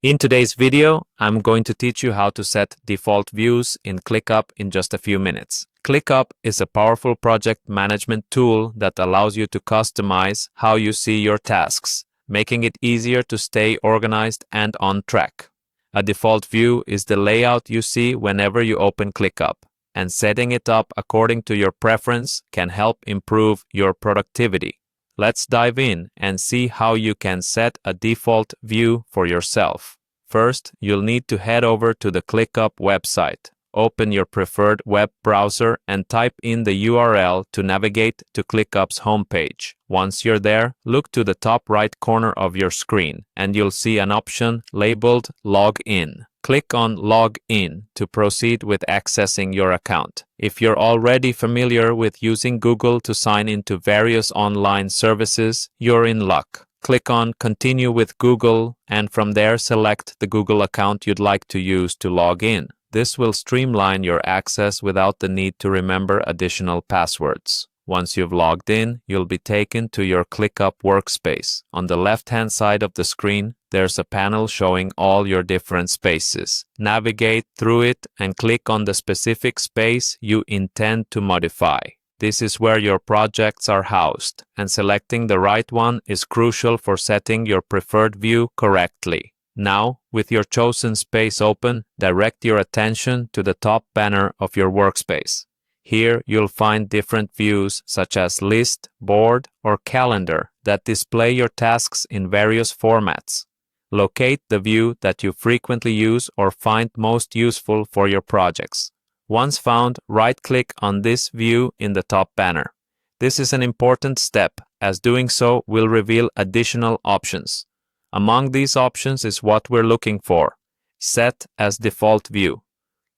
In today's video, I'm going to teach you how to set default views in Clickup in just a few minutes. Clickup is a powerful project management tool that allows you to customize how you see your tasks, making it easier to stay organized and on track. A default view is the layout you see whenever you open Clickup, and setting it up according to your preference can help improve your productivity. Let's dive in and see how you can set a default view for yourself. First, you'll need to head over to the Clickup website. Open your preferred web browser and type in the URL to navigate to Clickup's homepage. Once you're there, look to the top right corner of your screen and you'll see an option labeled Log In. Click on Log In to proceed with accessing your account. If you're already familiar with using Google to sign into various online services, you're in luck. Click on Continue with Google and from there select the Google account you'd like to use to log in. This will streamline your access without the need to remember additional passwords. Once you've logged in, you'll be taken to your Clickup workspace. On the left-hand side of the screen, there's a panel showing all your different spaces. Navigate through it and click on the specific space you intend to modify. This is where your projects are housed, and selecting the right one is crucial for setting your preferred view correctly. Now, with your chosen space open, direct your attention to the top banner of your workspace. Here, you'll find different views such as List, Board, or Calendar that display your tasks in various formats. Locate the view that you frequently use or find most useful for your projects. Once found, right-click on this view in the top banner. This is an important step, as doing so will reveal additional options. Among these options is what we're looking for: Set as Default View.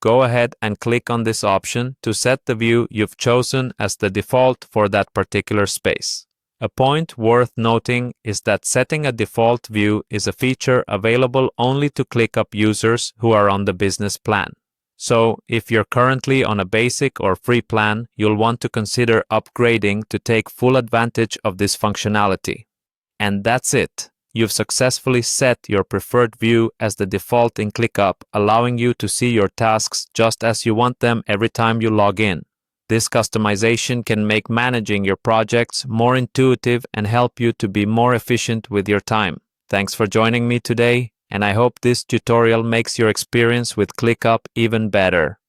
Go ahead and click on this option to set the view you've chosen as the default for that particular space. A point worth noting is that setting a default view is a feature available only to Clickup users who are on the business plan. So, if you're currently on a basic or free plan, you'll want to consider upgrading to take full advantage of this functionality. And that's it. You've successfully set your preferred view as the default in Clickup, allowing you to see your tasks just as you want them every time you log in. This customization can make managing your projects more intuitive and help you to be more efficient with your time. Thanks for joining me today, and I hope this tutorial makes your experience with Clickup even better.